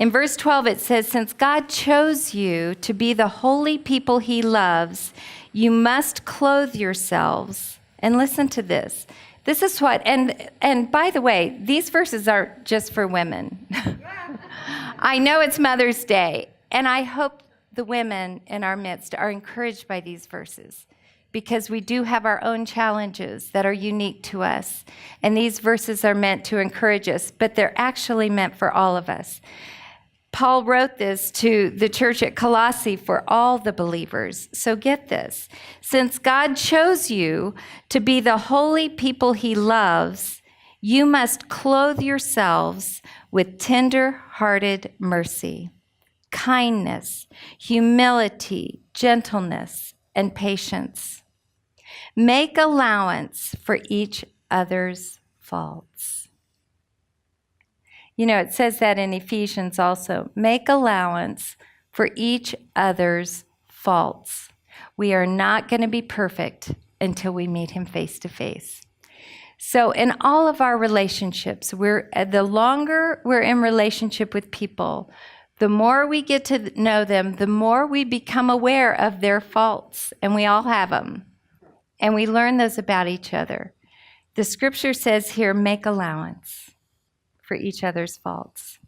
In verse 12, it says, since God chose you to be the holy people he loves, you must clothe yourselves. And listen to this. This is what, and by the way, these verses aren't just for women. I know it's Mother's Day, and I hope the women in our midst are encouraged by these verses, because we do have our own challenges that are unique to us. And these verses are meant to encourage us, but they're actually meant for all of us. Paul wrote this to the church at Colossae for all the believers. So get this. Since God chose you to be the holy people he loves, you must clothe yourselves with tender-hearted mercy, kindness, humility, gentleness, and patience. Make allowance for each other's faults. You know, it says that in Ephesians also. Make allowance for each other's faults. We are not going to be perfect until we meet him face to face. So in all of our relationships, the longer we're in relationship with people, the more we get to know them, the more we become aware of their faults, and we all have them. And we learn those about each other. The scripture says here, make allowance for each other's faults.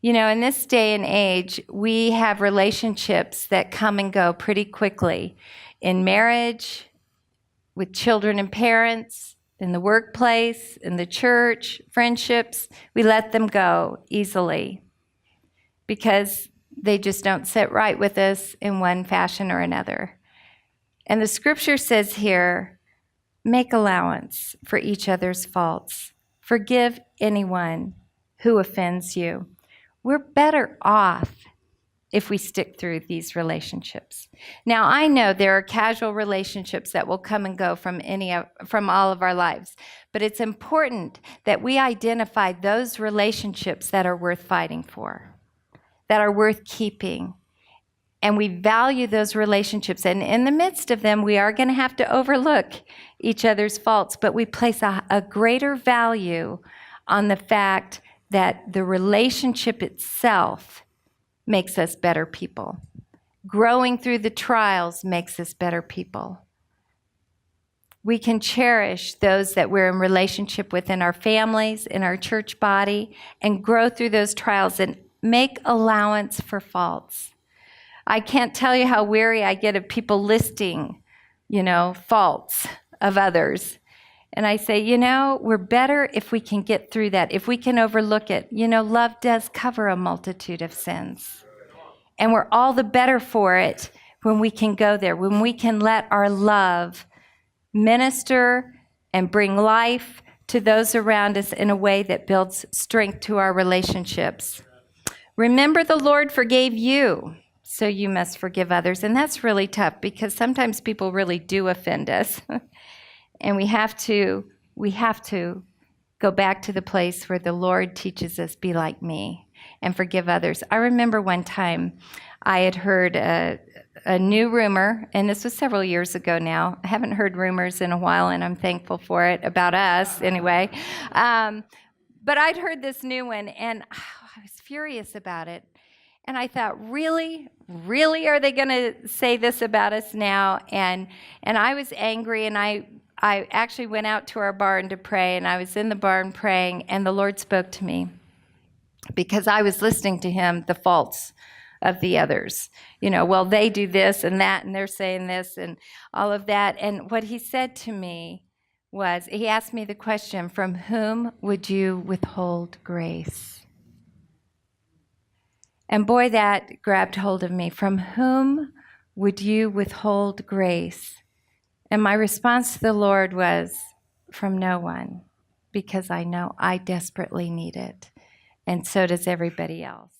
You know, in this day and age, we have relationships that come and go pretty quickly. In marriage, with children and parents, in the workplace, in the church, friendships, we let them go easily because they just don't sit right with us in one fashion or another. And the scripture says here, make allowance for each other's faults. Forgive anyone who offends you. We're better off if we stick through these relationships. Now, I know there are casual relationships that will come and go from all of our lives, but it's important that we identify those relationships that are worth fighting for, that are worth keeping, and we value those relationships. And in the midst of them, we are going to have to overlook each other's faults, but we place a greater value on the fact that the relationship itself makes us better people. Growing through the trials makes us better people. We can cherish those that we're in relationship with in our families, in our church body, and grow through those trials and make allowance for faults. I can't tell you how weary I get of people listing, faults of others. And I say, we're better if we can get through that, if we can overlook it. Love does cover a multitude of sins. And we're all the better for it when we can go there, when we can let our love minister and bring life to those around us in a way that builds strength to our relationships. Remember, the Lord forgave you, so you must forgive others. And that's really tough because sometimes people really do offend us. And we have to go back to the place where the Lord teaches us, be like me, and forgive others. I remember one time I had heard a new rumor, and this was several years ago now. I haven't heard rumors in a while, and I'm thankful for it, about us anyway. But I'd heard this new one, and I was furious about it. And I thought, really are they going to say this about us now? And I was angry, and I actually went out to our barn to pray, and I was in the barn praying, and the Lord spoke to me because I was listening to him, the faults of the others. Well, they do this and that, and they're saying this and all of that. And what he said to me was, he asked me the question, from whom would you withhold grace? And boy, that grabbed hold of me. From whom would you withhold grace? And my response to the Lord was, from no one, because I know I desperately need it, and so does everybody else.